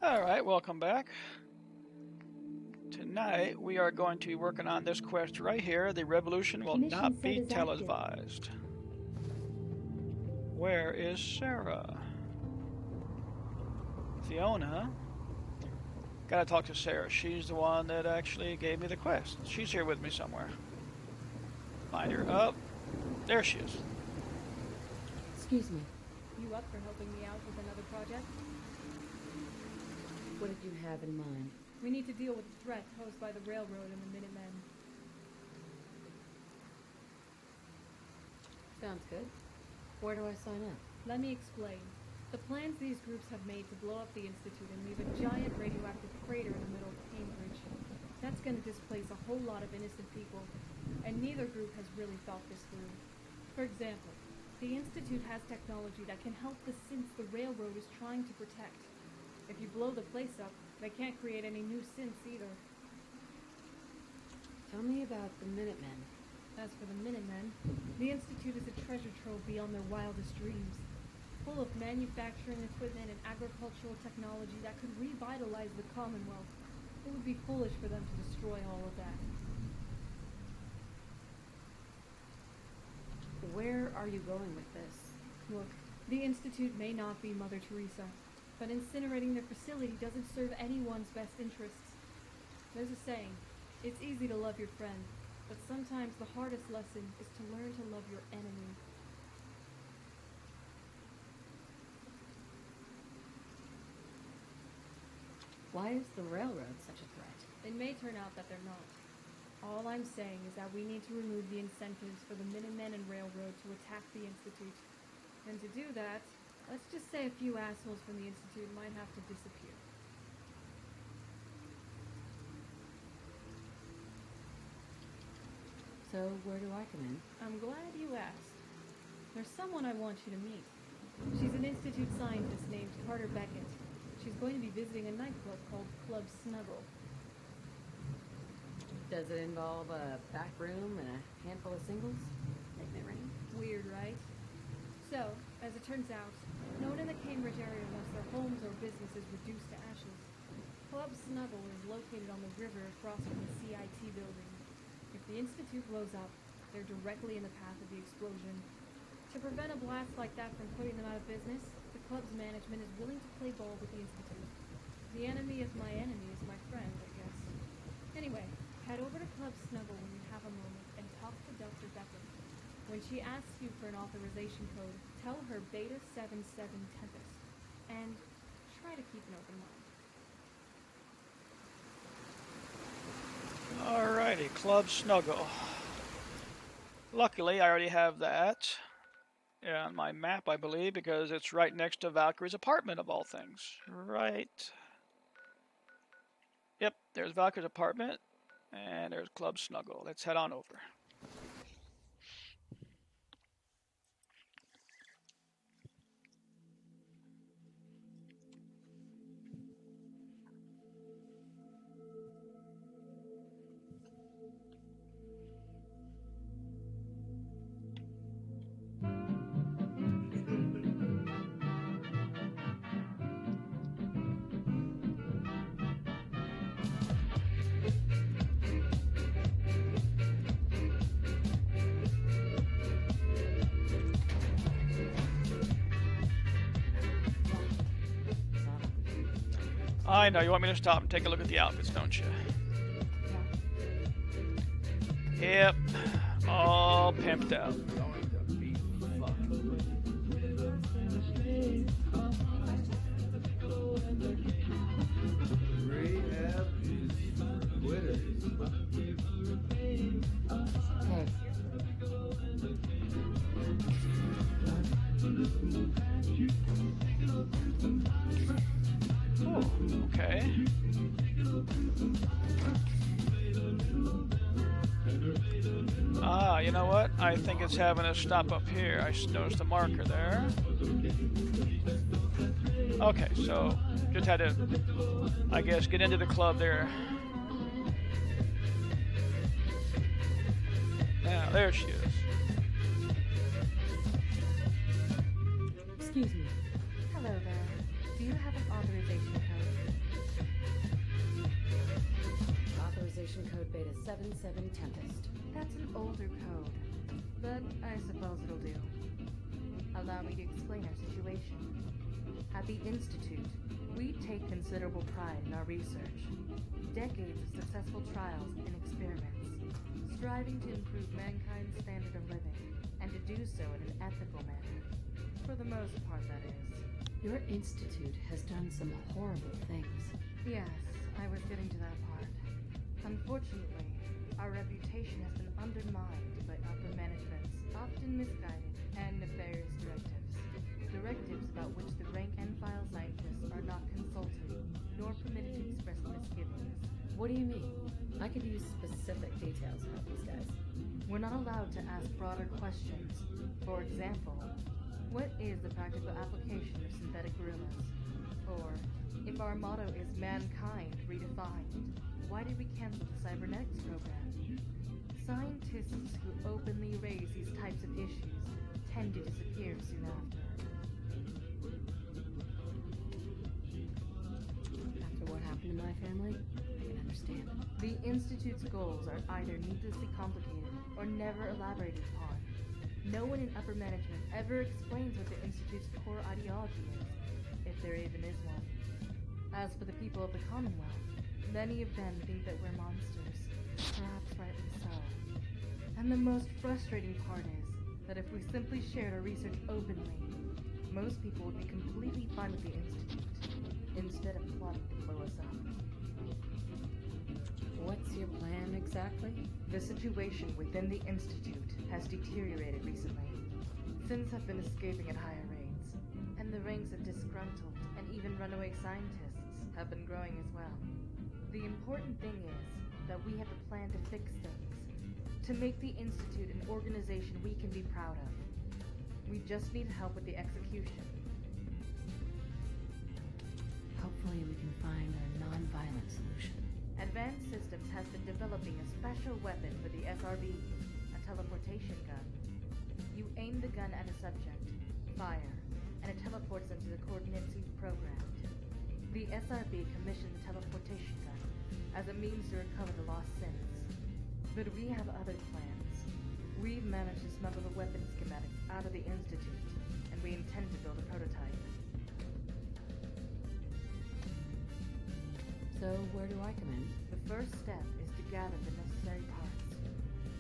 Alright, welcome back. Tonight we are going to be working on this quest right here. The revolution will not be televised. Where is Sarah? Fiona? Gotta talk to Sarah. She's the one that actually gave me the quest. She's here with me somewhere. Find her. Oh, there she is. Excuse me. You up for helping me out with another project? What did you have in mind? We need to deal with the threat posed by the railroad and the Minutemen. Sounds good. Where do I sign up? Let me explain. The plans these groups have made to blow up the Institute and leave a giant radioactive crater in the middle of Cambridge. That's going to displace a whole lot of innocent people, and neither group has really thought this through. For example, the Institute has technology that can help the synths the railroad is trying to protect. If you blow the place up, they can't create any new synths either. Tell me about the Minutemen. As for the Minutemen, the Institute is a treasure trove beyond their wildest dreams, full of manufacturing equipment and agricultural technology that could revitalize the Commonwealth. It would be foolish for them to destroy all of that. Where are you going with this? Look, the Institute may not be Mother Teresa, but incinerating their facility doesn't serve anyone's best interests. There's a saying, it's easy to love your friend, but sometimes the hardest lesson is to learn to love your enemy. Why is the railroad such a threat? It may turn out that they're not. All I'm saying is that we need to remove the incentives for the Minutemen and Railroad to attack the Institute. And to do that, let's just say a few assholes from the Institute might have to disappear. So, where do I come in? I'm glad you asked. There's someone I want you to meet. She's an Institute scientist named Carter Beckett. She's going to be visiting a nightclub called Club Snuggle. Does it involve a back room and a handful of singles? Making it rain? Weird, right? So, as it turns out, no one in the Cambridge area wants their homes or businesses reduced to ashes. Club Snuggle is located on the river across from the CIT building. If the Institute blows up, they're directly in the path of the explosion. To prevent a blast like that from putting them out of business, the club's management is willing to play ball with the Institute. The enemy of my enemy is my friend, I guess. Anyway, head over to Club Snuggle when you have a moment and talk to Dr. Beckett. When she asks you for an authorization code, tell her Beta 77 Tempest. And try to keep an open mind. Alrighty, Club Snuggle. Luckily, I already have that on my map, I believe, because it's right next to Valkyrie's apartment, of all things. Right. Yep, there's Valkyrie's apartment, and there's Club Snuggle. Let's head on over. I know, you want me to stop and take a look at the outfits, don't you? Yep, all pimped out. Okay. Ah, you know what? I think it's having a stop up here. I noticed the marker there. Okay, so just had to, I guess, get into the club there. Now, there she is. Excuse me. Hello there. Do you have an authorization code? Authorization code Beta 77 Tempest. That's an older code, but I suppose it'll do. Allow me to explain our situation. At the Institute, we take considerable pride in our research. Decades of successful trials and experiments, striving to improve mankind's standard of living, and to do so in an ethical manner. For the most part, that is. Your institute has done some horrible things. Yes, I was getting to that part. Unfortunately, our reputation has been undermined by upper management's often misguided and nefarious directives. Directives about which the rank-and-file scientists are not consulted, nor permitted to express misgivings. What do you mean? I could use specific details about these guys. We're not allowed to ask broader questions. For example, what is the practical application of synthetic gorillas? Or, if our motto is mankind redefined, why did we cancel the cybernetics program? Scientists who openly raise these types of issues tend to disappear soon after. After what happened to my family, I can understand. The Institute's goals are either needlessly complicated or never elaborated upon. No one in upper management ever explains what the Institute's core ideology is, if there even is one. As for the people of the Commonwealth, many of them think that we're monsters, perhaps rightly so. And the most frustrating part is that if we simply shared our research openly, most people would be completely fine with the Institute, instead of plotting to blow us up. What's your plan exactly? The situation within the Institute has deteriorated recently. Sins have been escaping at higher rates, and the ranks of disgruntled and even runaway scientists have been growing as well. The important thing is that we have a plan to fix things, to make the Institute an organization we can be proud of. We just need help with the execution. Hopefully we can find a non-violent solution. Advanced Systems has been developing a special weapon for the SRB, a teleportation gun. You aim the gun at a subject, fire, and it teleports them to the coordinates you've programmed. The SRB commissioned the teleportation gun as a means to recover the lost sins. But we have other plans. We've managed to smuggle the weapon schematics out of the Institute, and we intend to build a prototype. So where do I come in? The first step is to gather the necessary parts,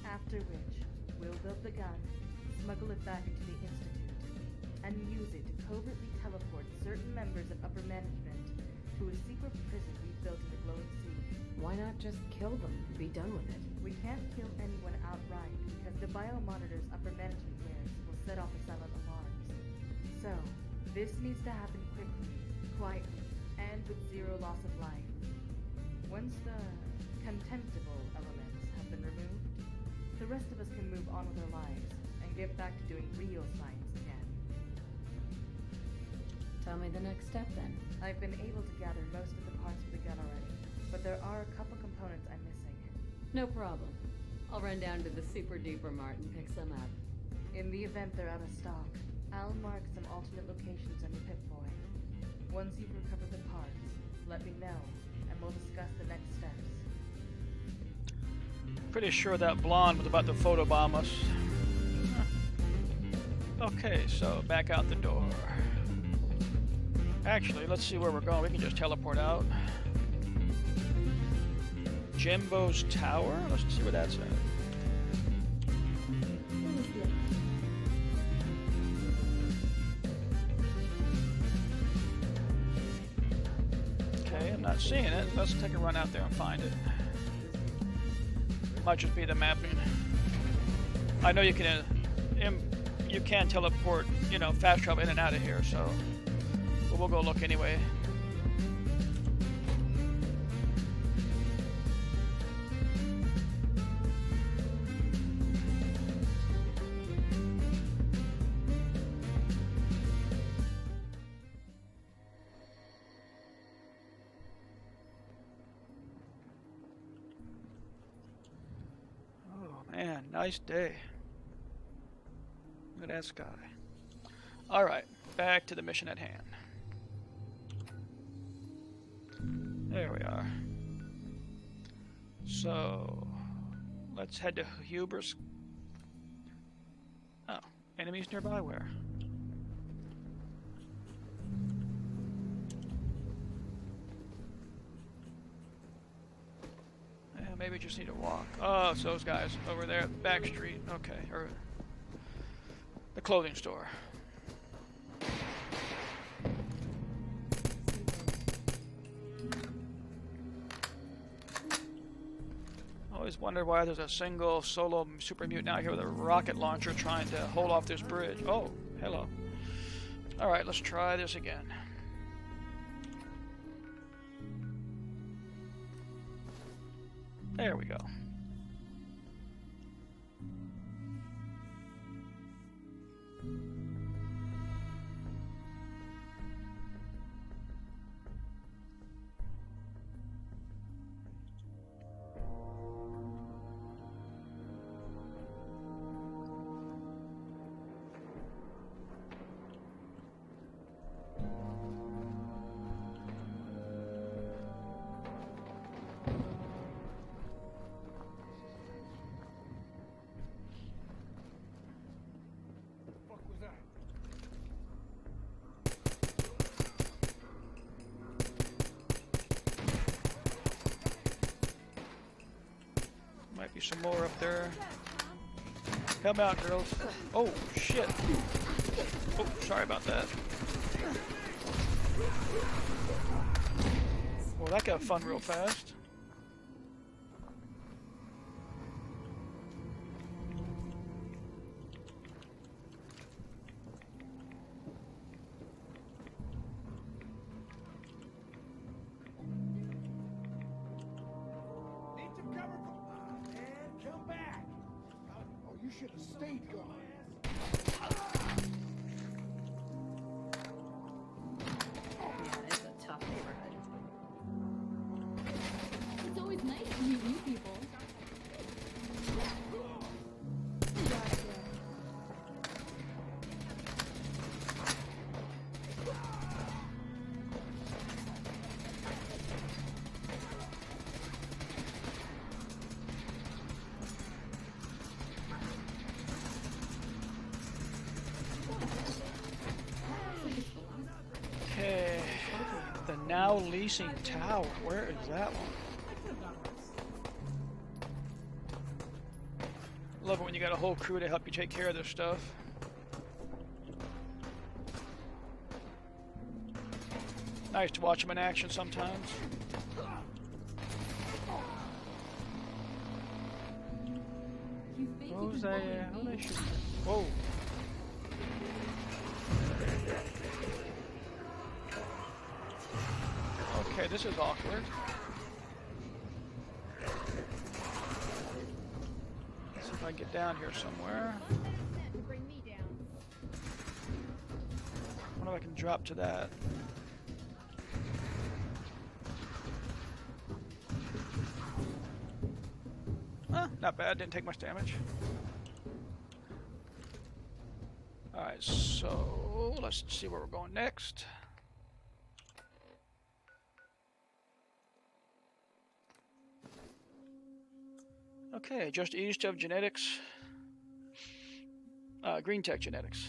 after which we'll build the gun, smuggle it back into the Institute, and use it to covertly teleport certain members of upper management to a secret prison we've built in the glowing sea. Why not just kill them and be done with it? We can't kill anyone outright because the biomonitors upper management wears will set off a silent alarms. So, this needs to happen quickly, quietly, and with zero loss of life. Once the contemptible elements have been removed, the rest of us can move on with our lives and get back to doing real science again. Tell me the next step then. I've been able to gather most of the parts for the gun already, but there are a couple components I'm missing. No problem. I'll run down to the Super Duper Mart and pick some up. In the event they're out of stock, I'll mark some alternate locations on your Pip-Boy. Once you've recovered the parts, let me know, and we'll discuss the next steps. Pretty sure that blonde was about to photobomb us. Okay, so back out the door. Actually, let's see where we're going. We can just teleport out. Jimbo's Tower? Let's see where that's at. Okay, I'm not seeing it. Let's take a run out there and find it. Might just be the mapping. I know you can teleport, you know, fast travel in and out of here, so but we'll go look anyway. Man, nice day. Look at that sky. Alright, back to the mission at hand. There we are. So, let's head to Huber's. Oh, enemies nearby? Where? Yeah, maybe we just need to walk. Oh, it's those guys over there at the back street. Okay, or the clothing store. Always wondered why there's a single solo super mutant out here with a rocket launcher trying to hold off this bridge. Oh, hello. Alright, let's try this again. There we go. Might be some more up there. Come out, girls. Oh, shit. Oh, sorry about that. Well, that got fun real fast. Should have stayed gone. Yeah, it's a tough neighborhood. It's always nice to meet new people. Okay. The now leasing tower. Where is that one? Love it when you got a whole crew to help you take care of this stuff. Nice to watch them in action sometimes. What was that? How did I shoot? Whoa. Okay, this is awkward. Let's see if I can get down here somewhere. Bring me down. I wonder if I can drop to that. Huh, not bad, didn't take much damage. Alright, so let's see where we're going next. Okay, just east of genetics. Green Tech Genetics.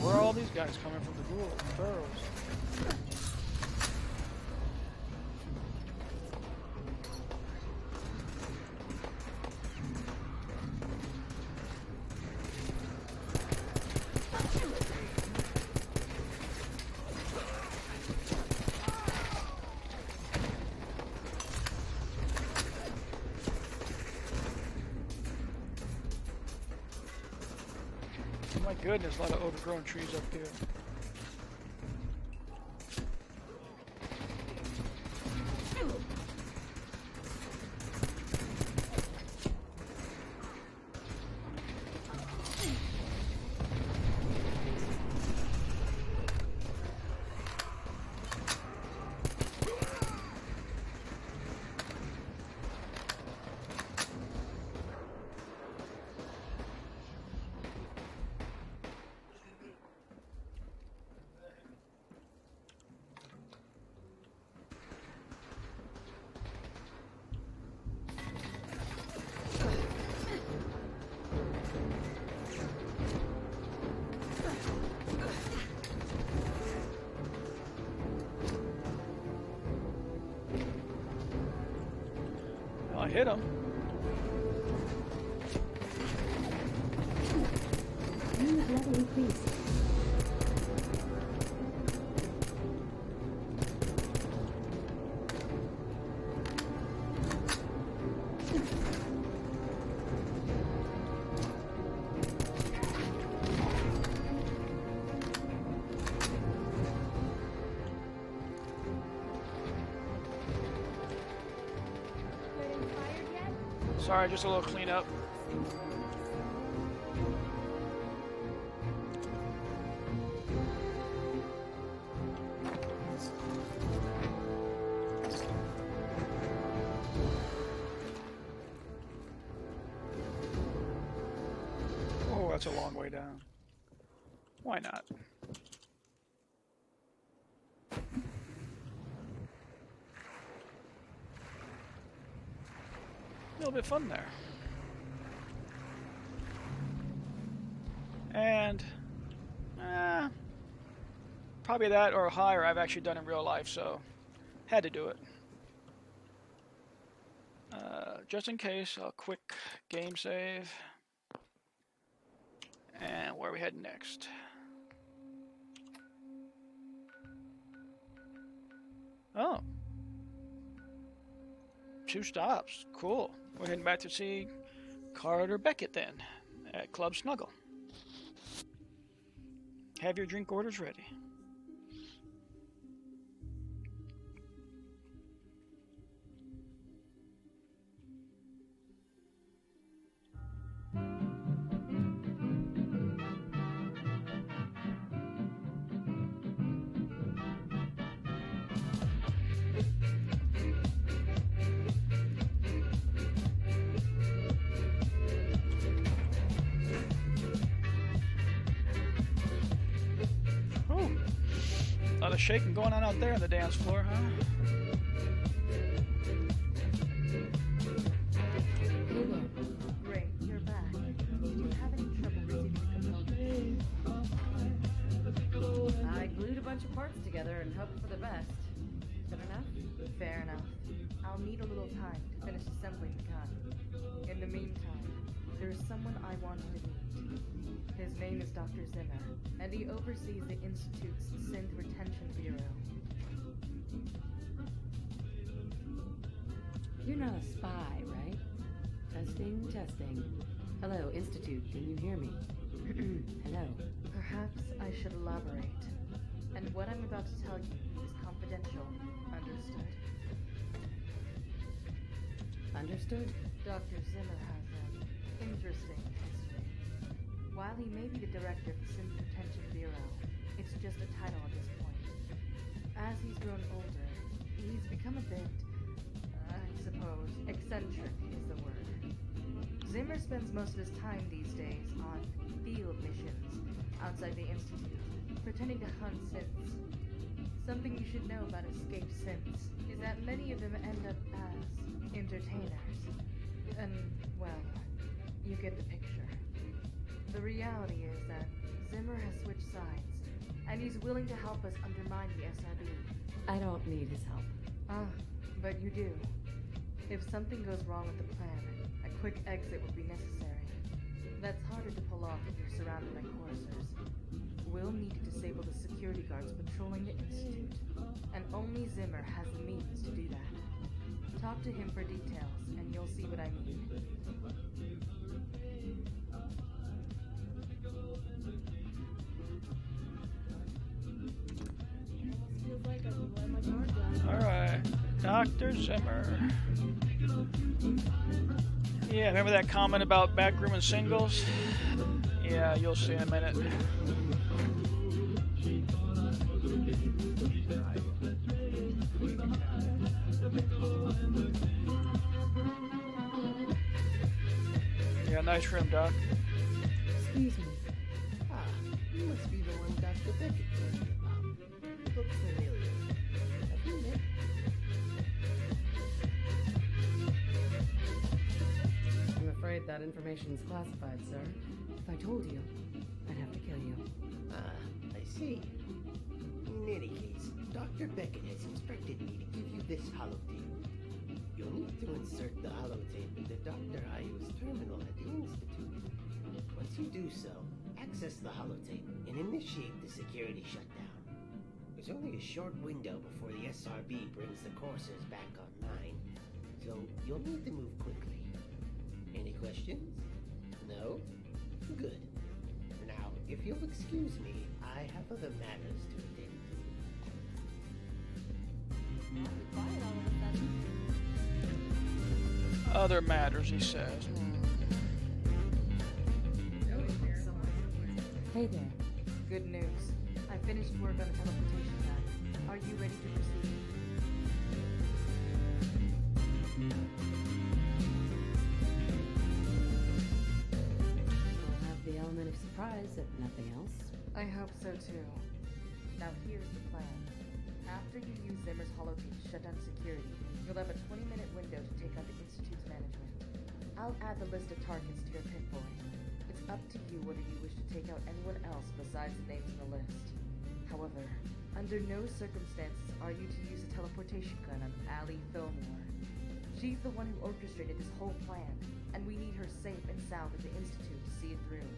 Where are all these guys coming from? The ghouls, burrows. My goodness, a lot of overgrown trees up here. I hit him. Unit level increased. Getting tired yet? Sorry, just a little cleanup. Oh, that's a long way down. Why not? A little bit fun there. And probably that or higher I've actually done in real life, so had to do it. Just in case, a quick game save. And where are we heading next? Oh. 2 stops. Cool. We're heading back to see Carter Beckett then at Club Snuggle. Have your drink orders ready. A lot of shaking going on out there on the dance floor, huh? Hey there. Great, you're back. Did you have any trouble receiving the components? I glued a bunch of parts together and hoped for the best. Good enough? Fair enough. I'll need a little time to finish assembling the gun. In the meantime, there's someone I wanted to meet. His name is Dr. Zimmer, and he oversees the Institute's Synth Retention Bureau. You're not a spy, right? Testing, testing. Hello, Institute, can you hear me? Hello. Perhaps I should elaborate. And what I'm about to tell you is confidential. Understood? Understood? Dr. Zimmer has an interesting history. While he may be the director of the Synth Retention Bureau, it's just a title at this point. As he's grown older, he's become a bit, I suppose, eccentric is the word. Zimmer spends most of his time these days on field missions outside the Institute, pretending to hunt synths. Something you should know about escaped synths is that many of them end up as entertainers. And, well, you get the picture. The reality is that Zimmer has switched sides, and he's willing to help us undermine the SRB. I don't need his help. Ah, but you do. If something goes wrong with the plan, a quick exit would be necessary. That's harder to pull off if you're surrounded by coursers. We'll need to disable the security guards patrolling the Institute, and only Zimmer has the means to do that. Talk to him for details, and you'll see what I mean. Feels like I've let my guard down. Alright, Dr. Zimmer. Yeah, remember that comment about backroom and singles? Yeah, you'll see in a minute. Yeah, nice room, Doc. Excuse me. Ah, you must be the one Dr. Beckett told me about. You look familiar. Have we met? I'm afraid that information's classified, sir. If I told you, I'd have to kill you. Ah, I see. In any case, Dr. Beckett has instructed me to give you this holotape. You'll need to insert the holotape into Dr. Ayu's terminal at the Institute. Once you do so, access the holotape and initiate the security shutdown. There's only a short window before the SRB brings the coursers back online, so you'll need to move quickly. Any questions? No? Good. Now, if you'll excuse me, I have other matters to attend to. Other matters, he says. Hey there. Good news. I finished work on the teleportation gun. Are you ready to proceed? I'll have the element of surprise, if nothing else. I hope so too. Now here's the plan. After you use Zimmer's holotape to shut down security, you'll have a 20-minute window to take out the Institute's management. I'll add the list of targets to your pit boy. It's up to you whether you wish to take out anyone else besides the names in the list. However, under no circumstances are you to use a teleportation gun on Allie Fillmore. She's the one who orchestrated this whole plan, and we need her safe and sound at the Institute to see it through.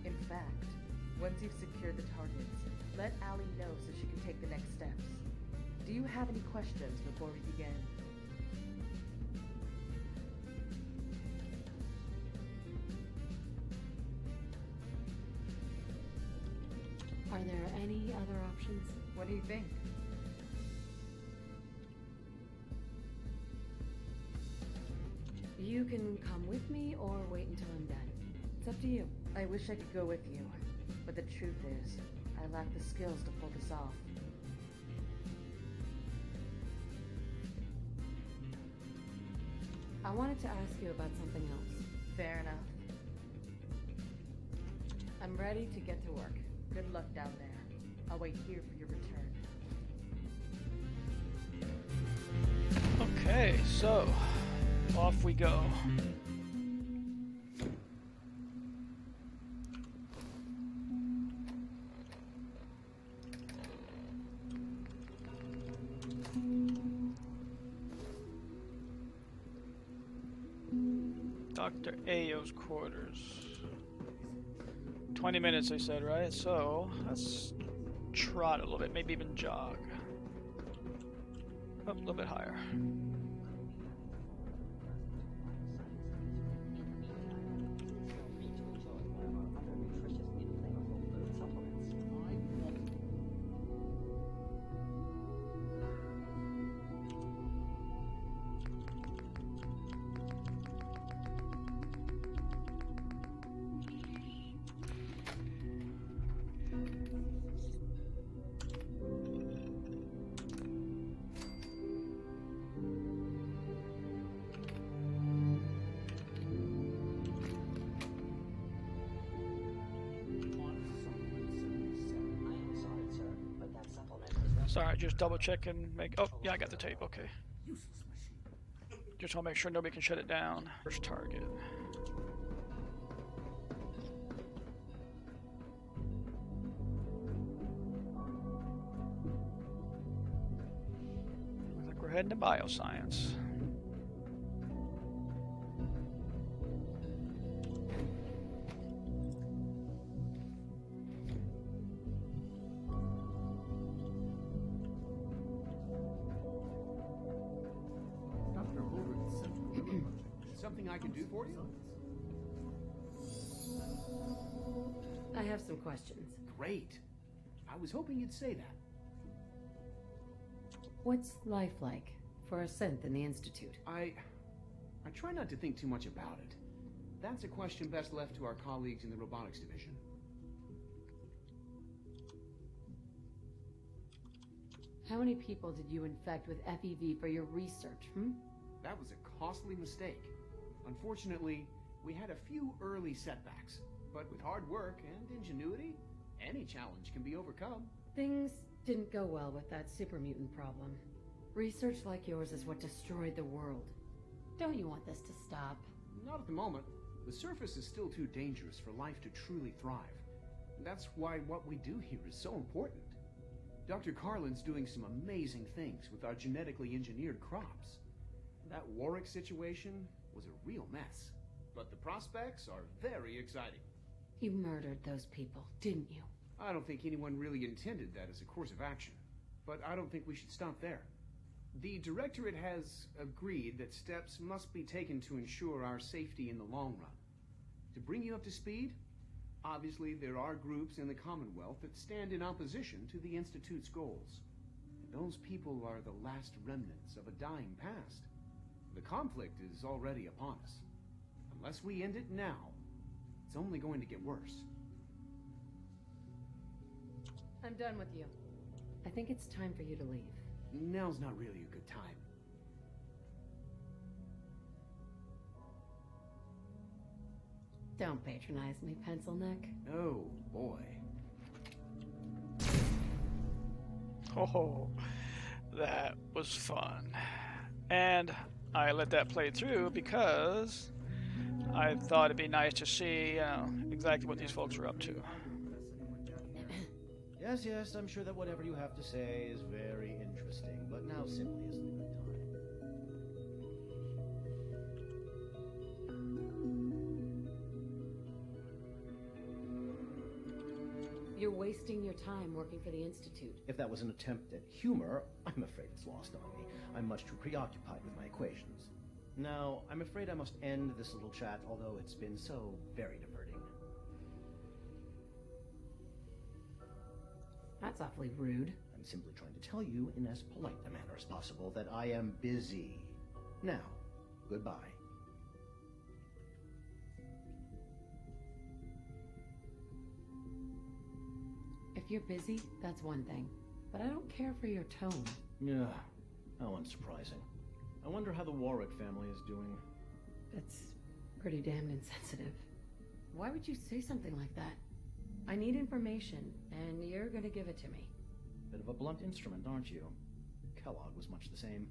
In fact, once you've secured the targets, let Allie know so she can take the next steps. Do you have any questions before we begin? Are there any other options? What do you think? You can come with me or wait until I'm done. It's up to you. I wish I could go with you, but the truth is, I lack the skills to pull this off. I wanted to ask you about something else. Fair enough. I'm ready to get to work. Good luck down there. I'll wait here for your return. Okay, so off we go. Dr. Ayo's quarters. 20 minutes, they said, right? So let's trot a little bit, maybe even jog. Up a little bit higher. Sorry, just double check and make. Oh, yeah, I got the tape. Okay. Just want to make sure nobody can shut it down. First target. heading to bioscience. Dr. Holbrook is central to the project. Something I can do for you? I have some questions. Great. I was hoping you'd say that. What's life like for a synth in the Institute? I try not to think too much about it. That's a question best left to our colleagues in the robotics division. How many people did you infect with FEV for your research, That was a costly mistake. Unfortunately, we had a few early setbacks. But with hard work and ingenuity, any challenge can be overcome. Things didn't go well with that super mutant problem. Research like yours is what destroyed the world. Don't you want this to stop? Not at the moment. The surface is still too dangerous for life to truly thrive. That's why what we do here is so important. Dr. Carlin's doing some amazing things with our genetically engineered crops. That Warwick situation was a real mess. But the prospects are very exciting. You murdered those people, didn't you? I don't think anyone really intended that as a course of action. But I don't think we should stop there. The Directorate has agreed that steps must be taken to ensure our safety in the long run. To bring you up to speed, obviously there are groups in the Commonwealth that stand in opposition to the Institute's goals. And those people are the last remnants of a dying past. The conflict is already upon us. Unless we end it now, it's only going to get worse. I'm done with you. I think it's time for you to leave. Now's not really a good time. Don't patronize me, Pencil Neck. Oh, boy. Oh, that was fun. And I let that play through because I thought it'd be nice to see, exactly what these folks are up to. Yes, yes, I'm sure that whatever you have to say is very interesting, but now simply isn't a good time. You're wasting your time working for the Institute. If that was an attempt at humor, I'm afraid it's lost on me. I'm much too preoccupied with my equations. Now, I'm afraid I must end this little chat, although it's been so very diverting. That's awfully rude. I'm simply trying to tell you in as polite a manner as possible that I am busy. Now, goodbye. If you're busy, that's one thing. But I don't care for your tone. Yeah, how unsurprising. I wonder how the Warwick family is doing. That's pretty damned insensitive. Why would you say something like that? I need information, and you're gonna give it to me. Bit of a blunt instrument, aren't you? Kellogg was much the same.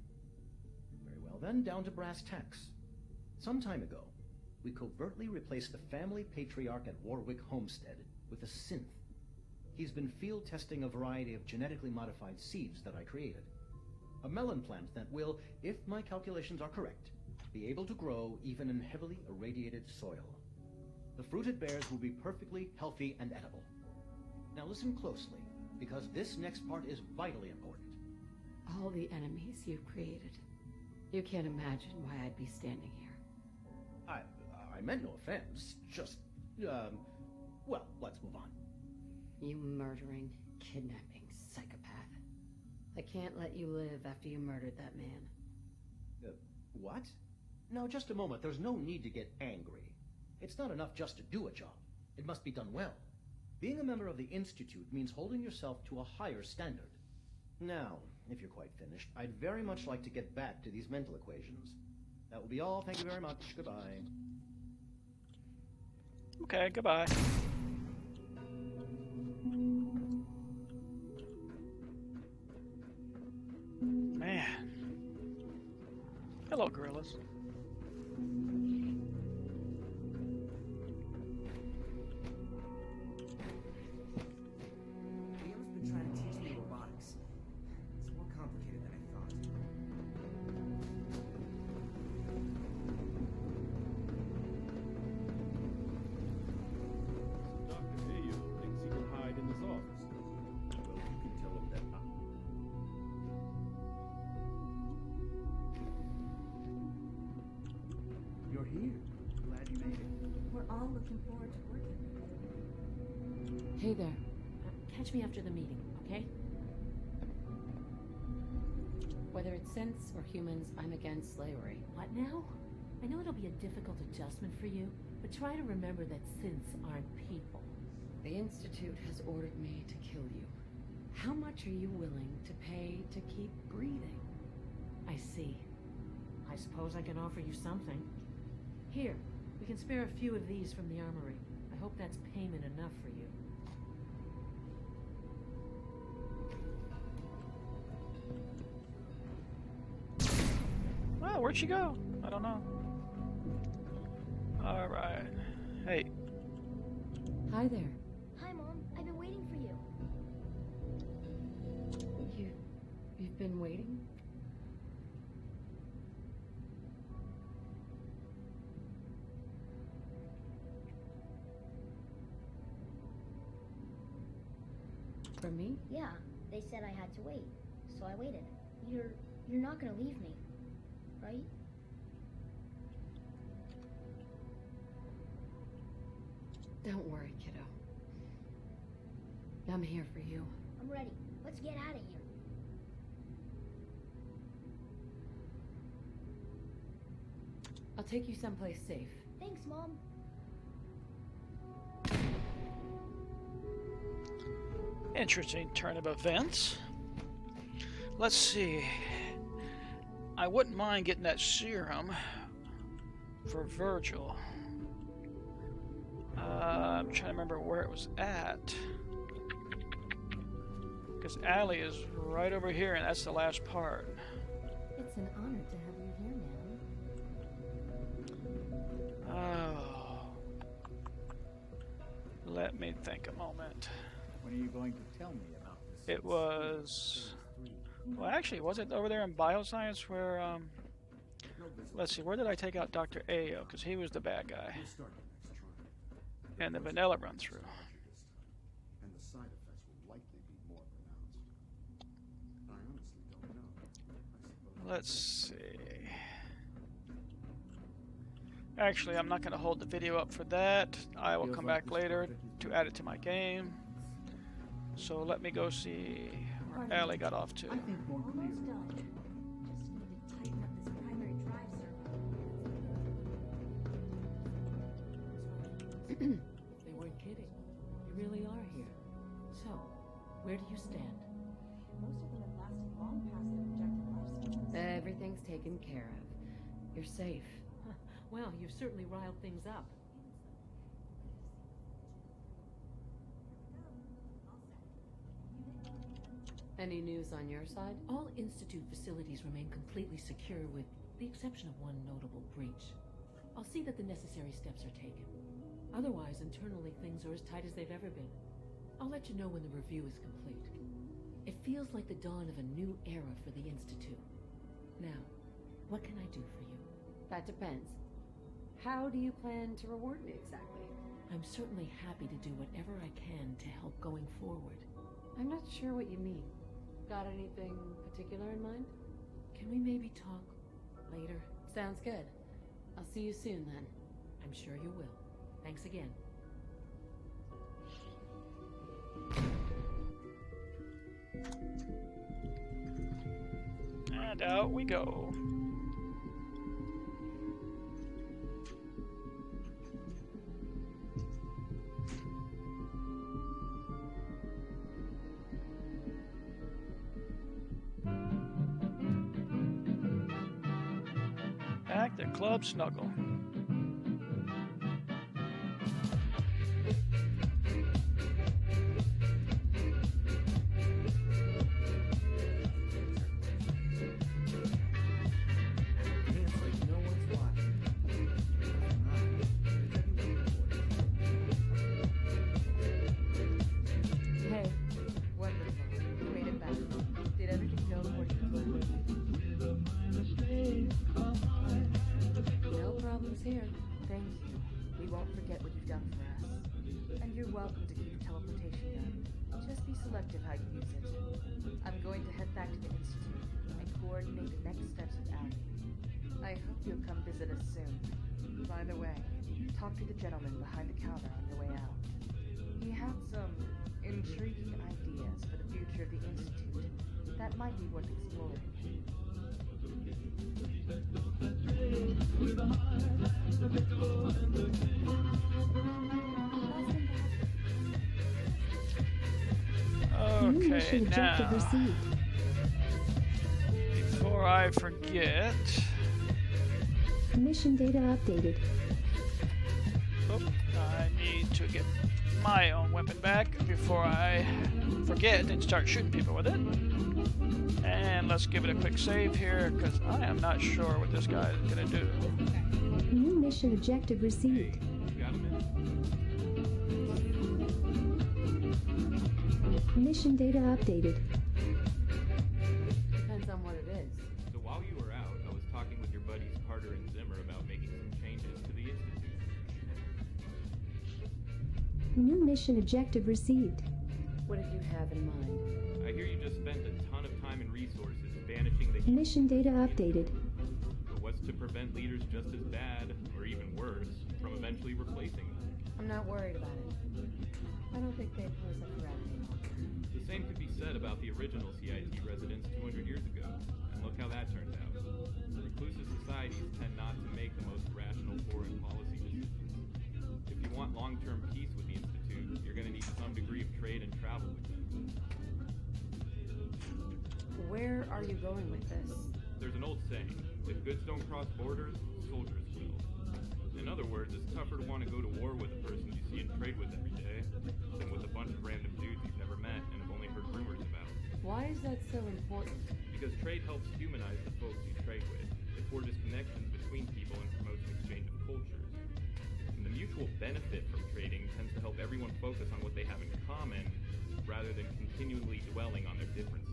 Very well then, down to brass tacks. Some time ago, we covertly replaced the family patriarch at Warwick Homestead with a synth. He's been field testing a variety of genetically modified seeds that I created. A melon plant that will, if my calculations are correct, be able to grow even in heavily irradiated soil. The fruit it bears will be perfectly healthy and edible. Now listen closely, because this next part is vitally important. All the enemies you've created. You can't imagine why I'd be standing here. I meant no offense, just, well, let's move on. You murdering, kidnapping psychopath. I can't let you live after you murdered that man. What? Now, just a moment, there's no need to get angry. It's not enough just to do a job. It must be done well. Being a member of the Institute means holding yourself to a higher standard. Now, if you're quite finished, I'd very much like to get back to these mental equations. That will be all. Thank you very much. Goodbye. Okay, goodbye. Man. Hello, gorillas. Liam's been trying to teach me robotics. It's more complicated than I thought. looking forward to working with you. Hey there. Catch me after the meeting, okay? Whether it's synths or humans, I'm against slavery. What now? I know it'll be a difficult adjustment for you, but try to remember that synths aren't people. The Institute has ordered me to kill you. How much are you willing to pay to keep breathing? I see. I suppose I can offer you something. Here, we can spare a few of these from the armory. I hope that's payment enough for you. Well, where'd she go? I don't know. Alright. Hey. Hi there. Hi, Mom. I've been waiting for you. You've been waiting? For me? Yeah, they said I had to wait, so I waited. You're not gonna leave me, right? Don't worry, kiddo. I'm here for you. I'm ready. Let's get out of here. I'll take you someplace safe. Thanks, Mom. Interesting turn of events. Let's see. I wouldn't mind getting that serum for Virgil. I'm trying to remember where it was at. Because Allie is right over here, and that's the last part. It's an honor to have you here, man. Oh. Let me think a moment. When are you going to tell me about this? It was... Well, actually, was it over there in bioscience where, let's see, where did I take out Dr. Ayo? Because he was the bad guy. And the vanilla run through. And the side effects will likely be more pronounced. I honestly don't know. Let's see. Actually, I'm not going to hold the video up for that. I will come back later to add it to my game. So let me go see where Allie got off to. I think more clearly. Almost done. Just need to tighten up this primary drive circuit. They weren't kidding. You really are here. So, where do you stand? Most of them have lasted long past their projected lifespans. Everything's taken care of. You're safe. Well, you've certainly riled things up. Any news on your side? All Institute facilities remain completely secure with the exception of one notable breach. I'll see that the necessary steps are taken. Otherwise, internally, things are as tight as they've ever been. I'll let you know when the review is complete. It feels like the dawn of a new era for the Institute. Now, what can I do for you? That depends. How do you plan to reward me exactly? I'm certainly happy to do whatever I can to help going forward. I'm not sure what you mean. Got anything particular in mind? Can we maybe talk later? Sounds good. I'll see you soon then. I'm sure you will. Thanks again. And out we go. Back to Club Snuggle. It's like no one's watching. Hey, wonderful. You made it back. Did everything go according to plan? No problems here. Thank you. We won't forget what you've done for us. And you're welcome to keep your teleportation gun. Just be selective how you use it. I'm going to head back to the Institute and coordinate the next steps with Abby. I hope you'll come visit us soon. By the way, talk to the gentleman behind the counter on your way out. He had some intriguing ideas for the future of the Institute that might be worth exploring. Okay, now, before I forget... Mission data updated. Oh, I need to get my own weapon back before I forget and start shooting people with it. And let's give it a quick save here, because I am not sure what this guy is going to do. New mission objective received. Mission data updated. Depends on what it is. So while you were out, I was talking with your buddies Carter and Zimmer about making some changes to the Institute. New mission objective received. What did you have in mind? I hear you just spent a ton of time and resources banishing the Mission data updated. But what's to prevent leaders just as bad, or even worse, from eventually replacing them? I'm not worried about it. I don't think they pose a threat anymore. The same could be said about the original CIT residents 200 years ago, and look how that turned out. Reclusive societies tend not to make the most rational foreign policy decisions. If you want long-term peace with the Institute, you're going to need some degree of trade and travel with them. Where are you going with this? There's an old saying, if goods don't cross borders, soldiers will. In other words, it's tougher to want to go to war with a person you see and trade with every day than with a bunch of random dudes you've never met and have only heard rumors about. Why is that so important? Because trade helps humanize the folks you trade with. It forges connections between people and promotes an exchange of cultures. And the mutual benefit from trading tends to help everyone focus on what they have in common rather than continually dwelling on their differences.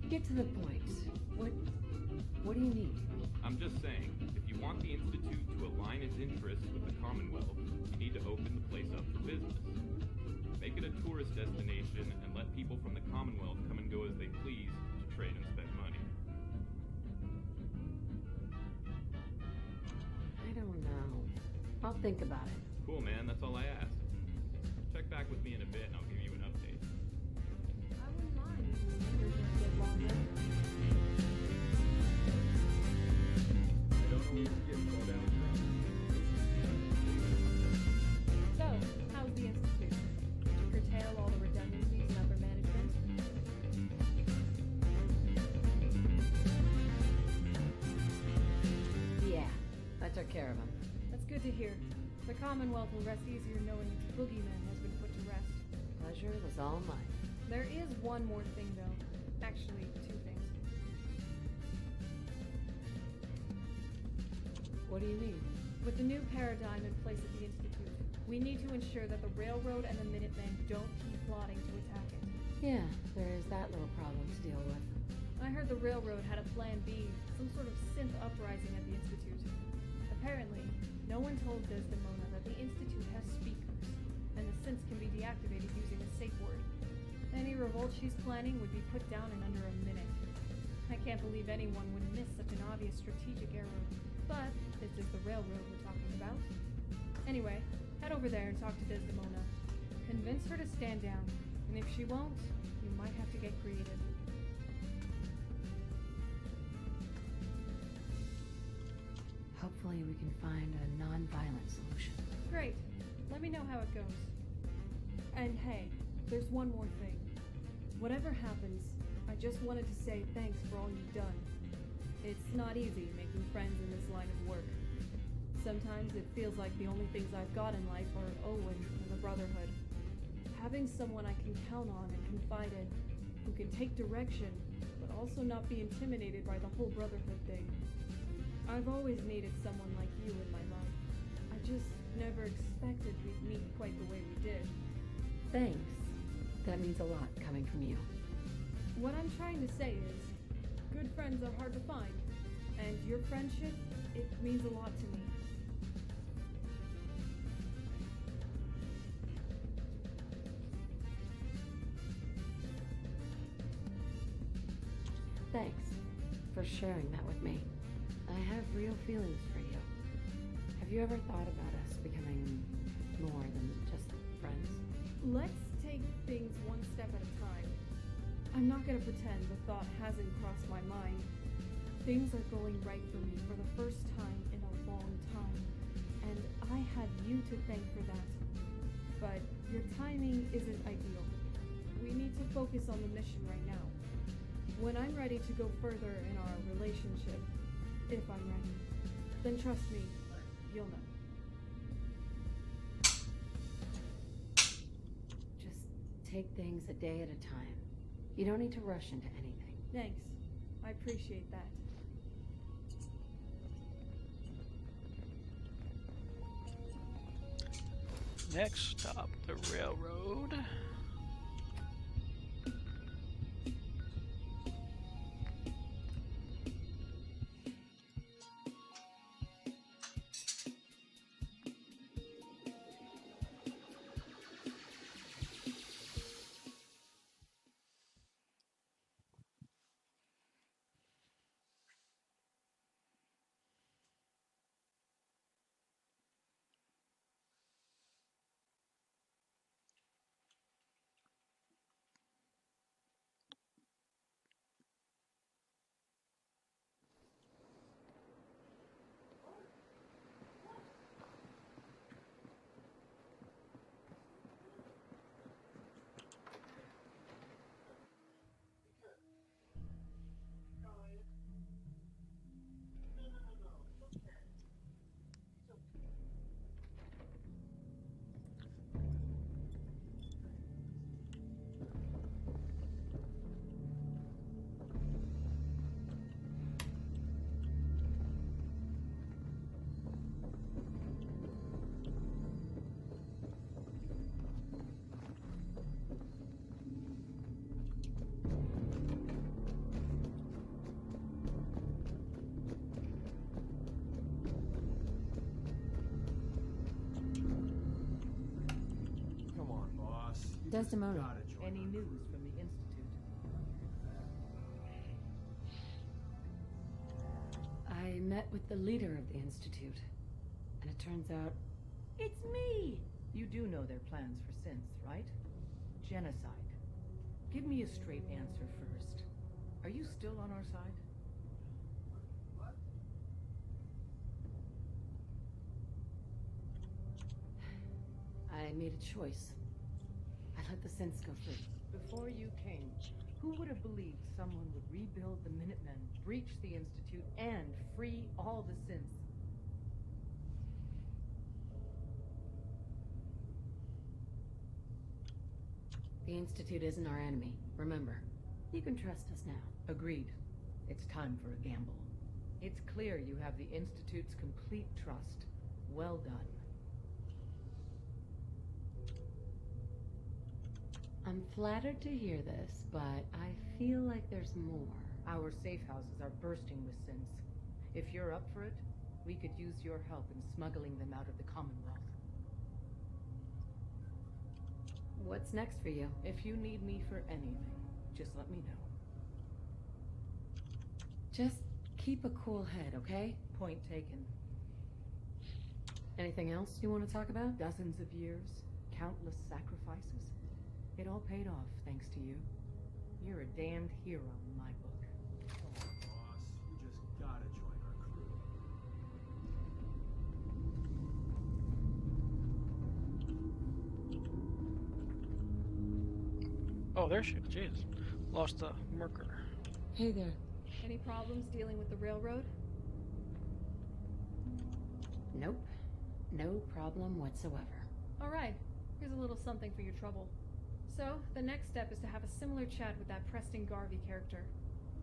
Get to the point. What do you need? I'm just saying, if you want the Institute to align its interests with the Commonwealth, you need to open the place up for business. Make it a tourist destination and let people from the Commonwealth come and go as they please to trade and spend money. I don't know. I'll think about it. Cool, man. That's all I asked. Check back with me in a bit and I'll give you an update. I wouldn't mind if the winters were a bit longer. So, how's the Institute? Did you curtail all the redundancies in upper management? Yeah, I took care of him. That's good to hear. The Commonwealth will rest easier knowing its boogeyman has been put to rest. Pleasure was all mine. There is one more thing, though. Actually, two things. What do you mean? With the new paradigm in place at the Institute, we need to ensure that the Railroad and the Minutemen don't keep plotting to attack it. Yeah, there is that little problem to deal with. I heard the Railroad had a plan B, some sort of synth uprising at the Institute. Apparently, no one told Desdemona that the Institute has speakers, and the synths can be deactivated using a safe word. Any revolt she's planning would be put down in under a minute. I can't believe anyone would miss such an obvious strategic error. But this is the Railroad we're talking about. Anyway, head over there and talk to Desdemona. Convince her to stand down, and if she won't, you might have to get creative. Hopefully we can find a non-violent solution. Great. Let me know how it goes. And hey, there's one more thing. Whatever happens, I just wanted to say thanks for all you've done. It's not easy making friends in this line of work. Sometimes it feels like the only things I've got in life are Owen and the Brotherhood. Having someone I can count on and confide in, who can take direction, but also not be intimidated by the whole Brotherhood thing. I've always needed someone like you in my life. I just never expected we'd meet quite the way we did. Thanks. That means a lot coming from you. What I'm trying to say is, good friends are hard to find, and your friendship, it means a lot to me. Thanks for sharing that with me. I have real feelings for you. Have you ever thought about us becoming more than just friends? Let's take things one step at a time. I'm not gonna pretend the thought hasn't crossed my mind. Things are going right for me for the first time in a long time, and I have you to thank for that. But your timing isn't ideal. We need to focus on the mission right now. When I'm ready to go further in our relationship, if I'm ready, then trust me, you'll know. Just take things a day at a time. You don't need to rush into anything. Thanks. I appreciate that. Next stop, the railroad. Desdemona. Any news from the Institute? I met with the leader of the Institute, and it turns out... It's me! You do know their plans for synths, right? Genocide. Give me a straight answer first. Are you still on our side? I made a choice. I let the synths go free. Before you came, who would have believed someone would rebuild the Minutemen, breach the Institute, and free all the synths? The Institute isn't our enemy, remember. You can trust us now. Agreed. It's time for a gamble. It's clear you have the Institute's complete trust. Well done. I'm flattered to hear this, but I feel like there's more. Our safe houses are bursting with synths. If you're up for it, we could use your help in smuggling them out of the Commonwealth. What's next for you? If you need me for anything, just let me know. Just keep a cool head, okay? Point taken. Anything else you want to talk about? Dozens of years, countless sacrifices. It all paid off, thanks to you. You're a damned hero in my book. Come on, boss. You just gotta join our crew. Oh, there she is. Jeez. Lost the marker. Hey there. Any problems dealing with the railroad? Nope. No problem whatsoever. Alright, here's a little something for your trouble. So, the next step is to have a similar chat with that Preston Garvey character,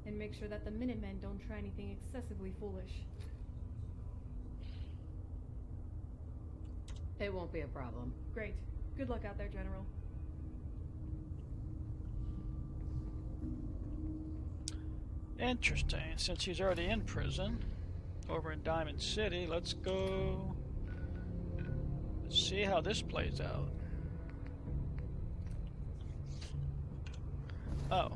and make sure that the Minutemen don't try anything excessively foolish. It won't be a problem. Great. Good luck out there, General. Interesting. Since he's already in prison over in Diamond City, let's go see how this plays out. Oh.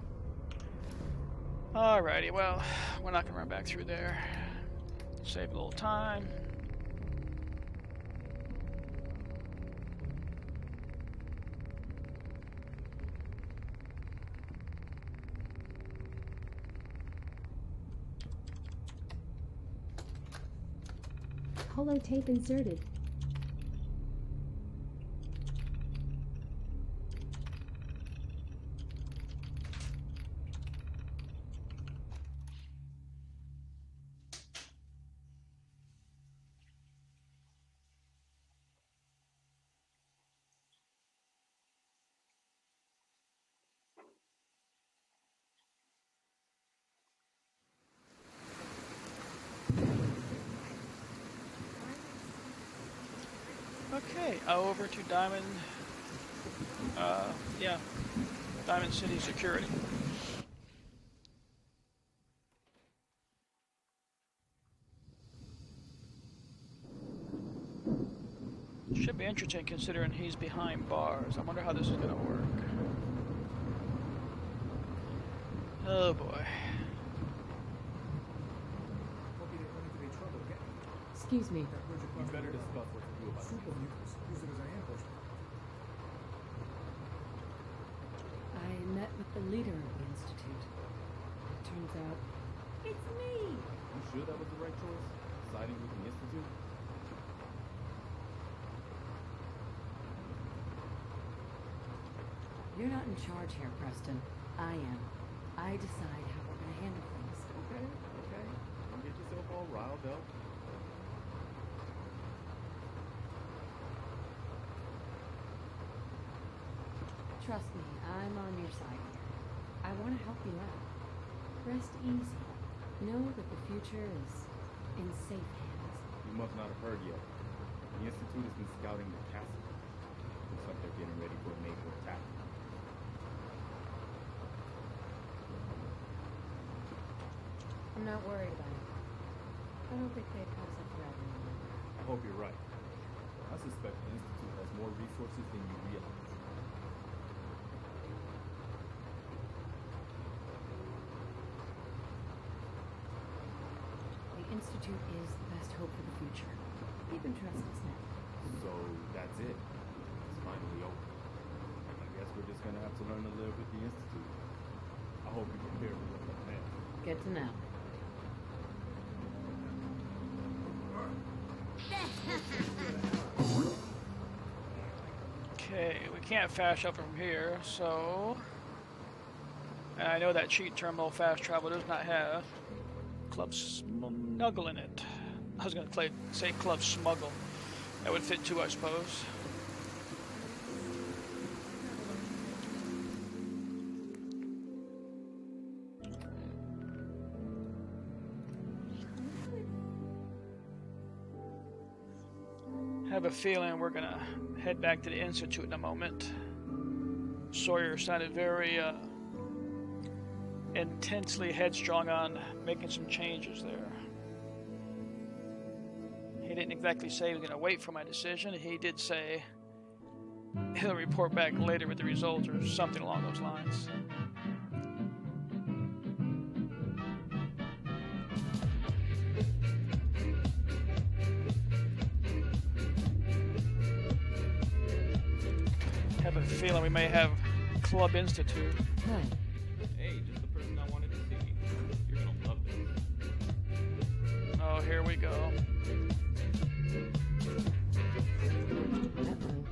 Alrighty, well, we're not gonna run back through there. Save a little time. Holotape inserted. Okay, over to Diamond, yeah, Diamond City Security. Should be interesting considering he's behind bars. I wonder how this is going to work. Oh boy. Excuse me. You better discuss what to do about it. I met with the leader of the Institute. It turns out, it's me! You sure that was the right choice? Siding with the Institute? You're not in charge here, Preston. I am. I decide how we're gonna handle things. Okay. Don't get yourself all riled up. Trust me, I'm on your side here. I want to help you out. Rest easy. Know that the future is in safe hands. You must not have heard yet. The Institute has been scouting the castle. Looks like they're getting ready for a major attack. I'm not worried about it. I don't think they pose a threat anymore. I hope you're right. I suspect the Institute has more resources than you realize. The Institute is the best hope for the future. You can trust us now. So that's it. It's finally over. I guess we're just gonna have to learn to live with the Institute. I hope you prepare for what's ahead. Good to know. Okay, we can't fast up from here, so... And I know that cheat terminal fast travel does not have Club Snuggle in it. I was going to say Club Smuggle. That would fit too, I suppose. I have a feeling we're gonna head back to the Institute in a moment. Sawyer sounded very intensely headstrong on making some changes there. He didn't exactly say he was gonna wait for my decision. He did say he'll report back later with the results or something along those lines. I have a feeling we may have Club Institute. Hey, just the person I wanted to see. You're gonna love this. Oh, here we go. Uh-oh.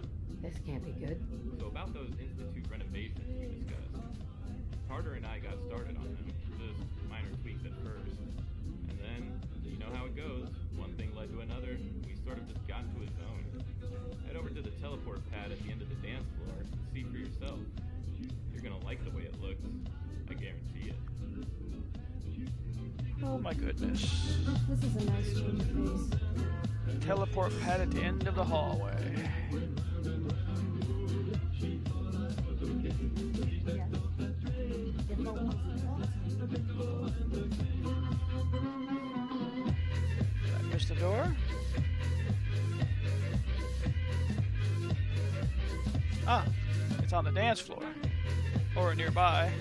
This can't be good. So about those Institute renovations we discussed, Carter and I got started on them. Just minor tweaks at first. And then, you know how it goes. One thing led to another. We sort of just got into a zone. Head over to the teleport pad at the end of the dance floor and see for yourself. You're gonna like the way it looks. I guarantee it. Oh my goodness. This is a nice change of pace. Teleport pad at the end of the hallway. Did I miss the door? Ah, it's on the dance floor. Or nearby.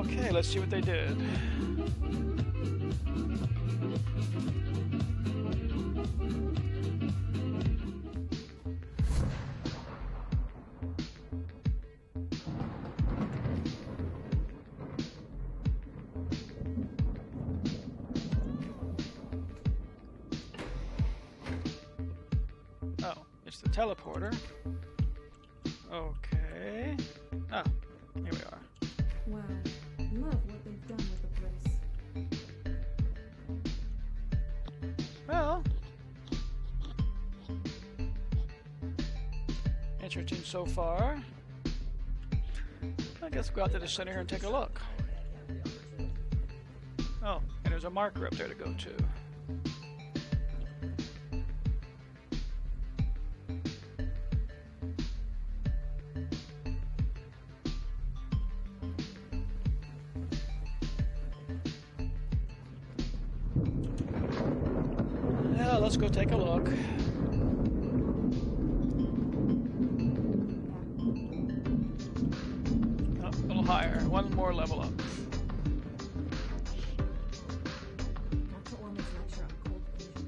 Okay, let's see what they did. Oh, it's the teleporter. Okay. Ah, here we are. Wow, love what they've done with the place. Well, interesting so far. I guess we'll go out to the center here and take a look. Oh, and there's a marker up there to go to. Yeah, let's go take a look. Oh, a little higher. One more level up. Dr. Orman's lecture on cold fusion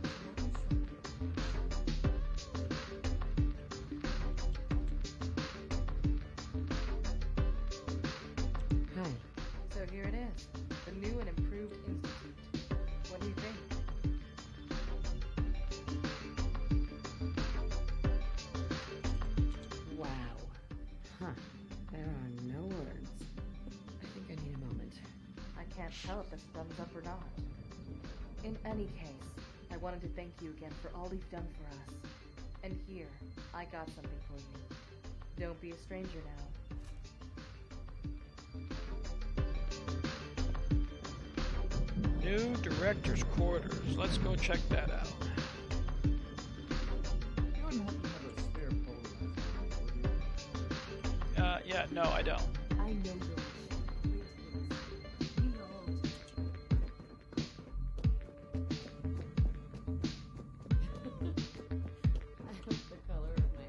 Hi. So here it is, the new and improved institute. What do you think? Wow. Huh. There are no words. I think I need a moment. I can't tell if this thumbs up or not. In any case, I wanted to thank you again for all you've done for us. And here, I got something for you. Don't be a stranger now. New director's quarters. Let's go check that out. You wouldn't happen to have a spare polarizer, would you? Yeah, no, I don't. I know your mission. We all I hope the color of my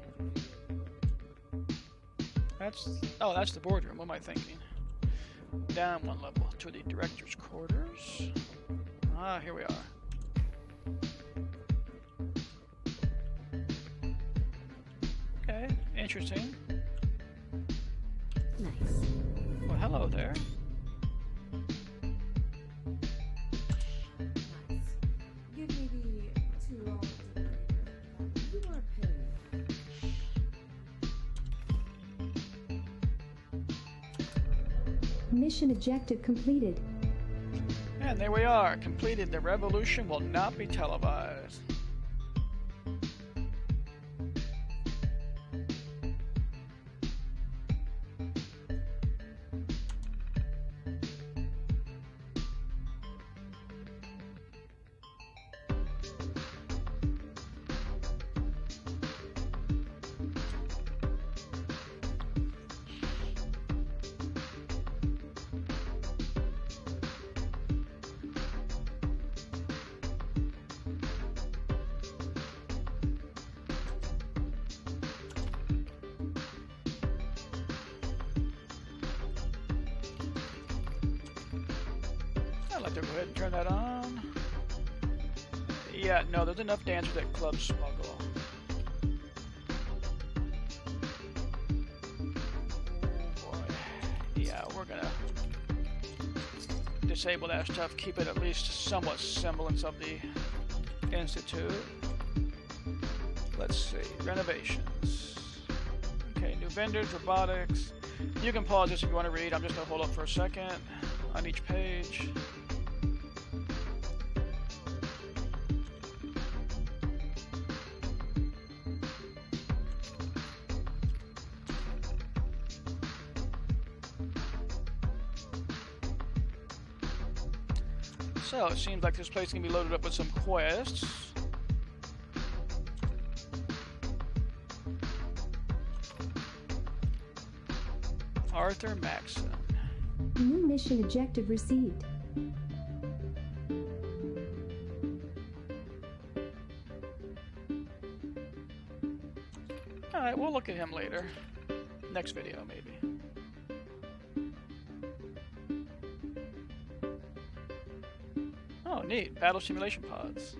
energy. That's the boardroom. What am I thinking? Down one level to the director's quarters. Ah, here we are. Okay, interesting. Nice. Well, hello there. nice. Give me the too long decorator. You are paid. Mission objective completed. And there we are. Completed. The revolution will not be televised. I'd like to go ahead and turn that on. Yeah, no, there's enough dancers at Club Smuggle. Oh boy. Yeah, we're gonna disable that stuff, keep it at least somewhat semblance of the Institute. Let's see, renovations. Okay, new vendors, robotics. You can pause this if you want to read. I'm just gonna hold up for a second on each page. So it seems like this place can be loaded up with some quests. Arthur Maxson. New mission objective received. Alright, we'll look at him later. Next video, maybe. Oh, neat. Battle simulation pods.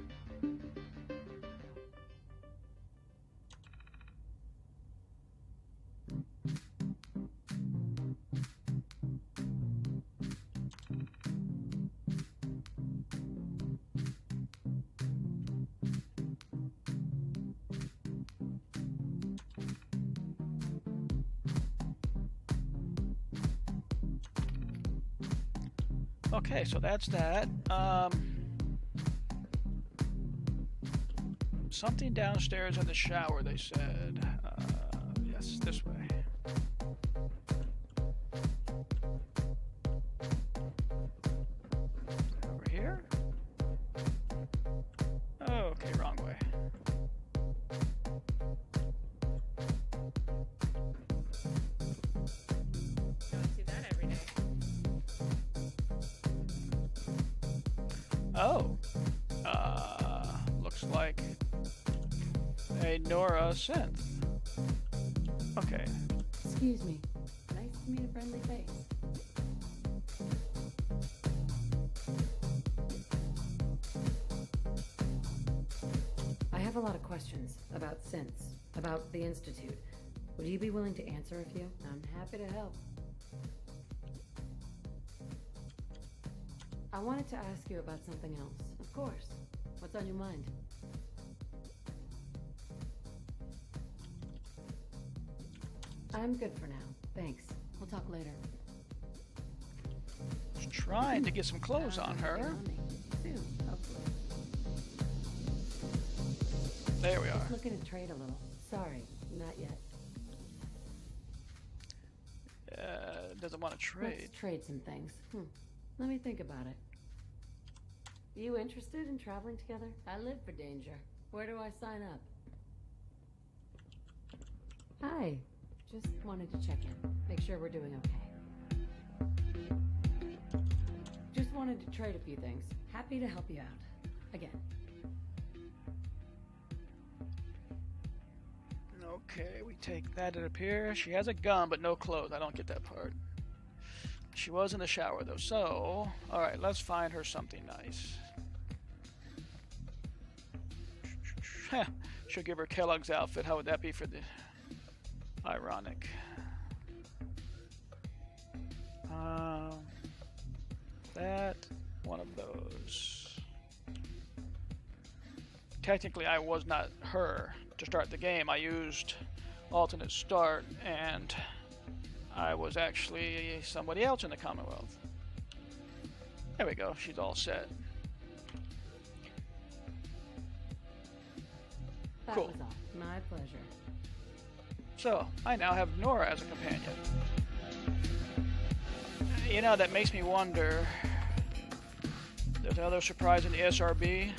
Okay, so that's that. Something downstairs in the shower, they said. Yes, this way. Over here? Okay, wrong way. Don't see that every day. Oh. Looks like a Nora synth. Okay. Excuse me. Nice to meet a friendly face. I have a lot of questions about synths, about the Institute. Would you be willing to answer a few? I'm happy to help. I wanted to ask you about something else. Of course. What's on your mind? I'm good for now. Thanks. We'll talk later. Just trying to get some clothes on her. Soon, hopefully. There we are. Just looking to trade a little. Sorry, not yet. Doesn't want to trade. Let's trade some things. Let me think about it. You interested in traveling together? I live for danger. Where do I sign up? Hi. Just wanted to check in. Make sure we're doing okay. Just wanted to trade a few things. Happy to help you out. Again. Okay, we take that, it appears. She has a gun, but no clothes. I don't get that part. She was in the shower, though, so... Alright, let's find her something nice. She'll give her Kellogg's outfit. How would that be for the... Ironic. That... One of those. Technically, I was not her to start the game. I used alternate start, and I was actually somebody else in the Commonwealth. There we go. She's all set. That Cool. was all. My pleasure. So, I now have Nora as a companion. You know, that makes me wonder. There's another surprise in the SRB.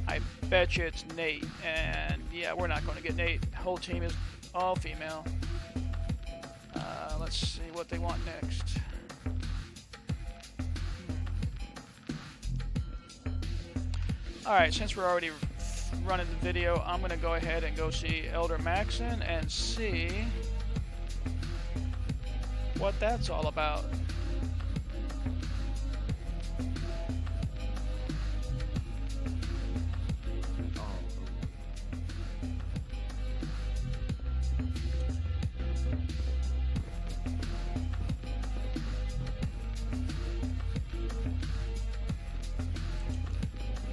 I bet you it's Nate. And yeah, we're not going to get Nate. The whole team is all female. Let's see what they want next. Alright, since we're already running the video, I'm going to go ahead and go see Elder Maxon and see what that's all about.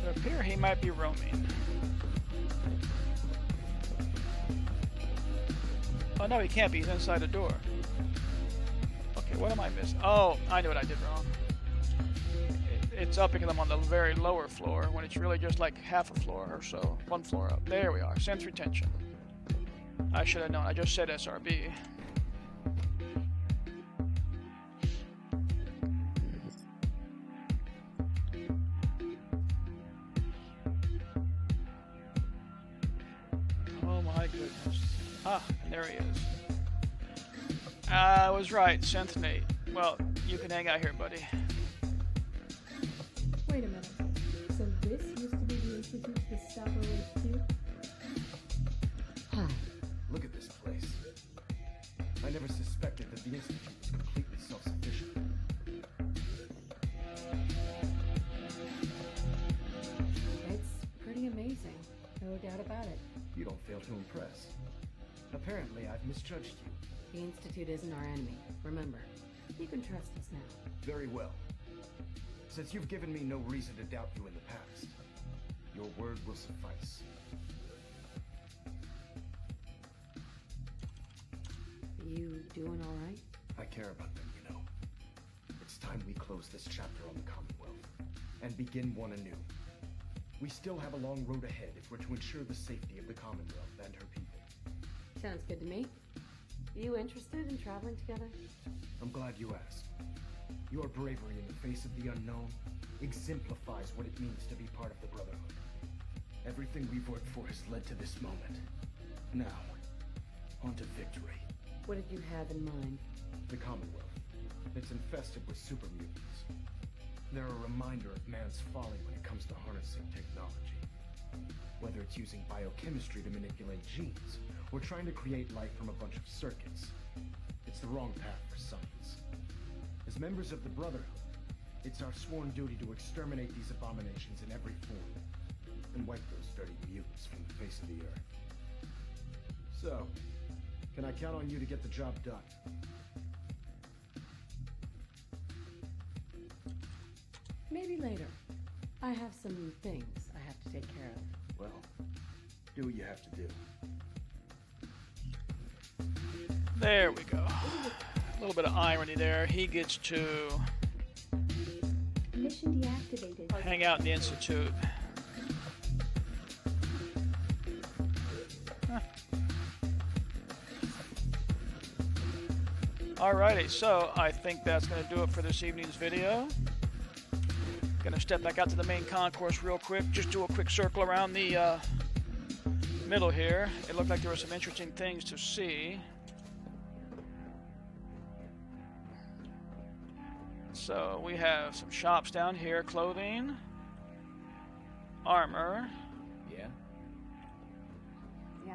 It appears he might be roaming. Oh no, he can't be. He's inside a door. Okay, what am I missing? Oh, I know what I did wrong. It's up because I'm on the very lower floor when it's really just like half a floor or so. One floor up. There we are. Sense retention. I should have known. I just said SRB. Oh my goodness. Ah, and there he is. I was right, Synth Nate. Well, you can hang out here, buddy. Wait a minute. So this used to be the Institute's Gestapo HQ? Hi. Look at this place. I never suspected that the Institute was completely self-sufficient. No doubt about it. You don't fail to impress. Apparently, I've misjudged you. The Institute isn't our enemy, remember. You can trust us now. Very well. Since you've given me no reason to doubt you in the past, your word will suffice. You doing all right? I care about them, you know. It's time we close this chapter on the Commonwealth and begin one anew. We still have a long road ahead if we're to ensure the safety of the Commonwealth and her people. Sounds good to me. You interested in traveling together? I'm glad you asked. Your bravery in the face of the unknown exemplifies what it means to be part of the Brotherhood. Everything we've worked for has led to this moment. Now, on to victory. What did you have in mind? The Commonwealth. It's infested with super mutants. They're a reminder of man's folly when it comes to harnessing technology. Whether it's using biochemistry to manipulate genes, or trying to create life from a bunch of circuits, it's the wrong path for science. As members of the Brotherhood, it's our sworn duty to exterminate these abominations in every form, and wipe those dirty mutants from the face of the earth. So, can I count on you to get the job done? Maybe later. I have some things I have to take care of. Well, do what you have to do. There we go. A little bit of irony there. He gets to Mission deactivated. hang out in the Institute. Huh. Alrighty, so I think that's going to do it for this evening's video. Gonna step back out to the main concourse real quick. Just do a quick circle around the middle here. It looked like there were some interesting things to see. So we have some shops down here, clothing, armor. Yeah? Yeah.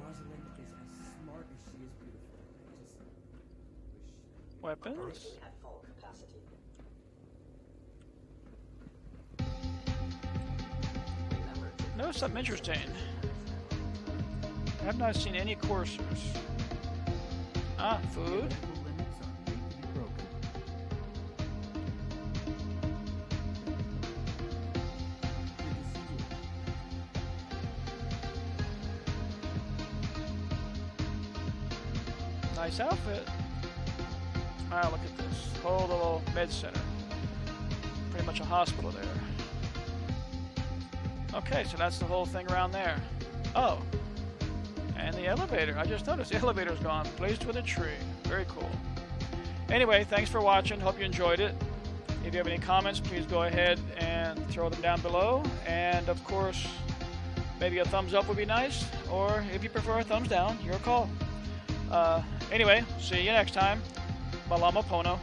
Rosalind is as smart as she is beautiful. I just wish. Weapons. At full capacity. Notice something interesting. I have not seen any coursers. Ah, food. Nice outfit. Wow, look at this. Whole little med center. Pretty much a hospital there. Okay, so that's the whole thing around there. Oh. And the elevator. I just noticed the elevator's gone. Placed with a tree. Very cool. Anyway, thanks for watching. Hope you enjoyed it. If you have any comments, please go ahead and throw them down below. And, of course, maybe a thumbs up would be nice. Or, if you prefer a thumbs down, your call. Anyway, see you next time. Malama Pono.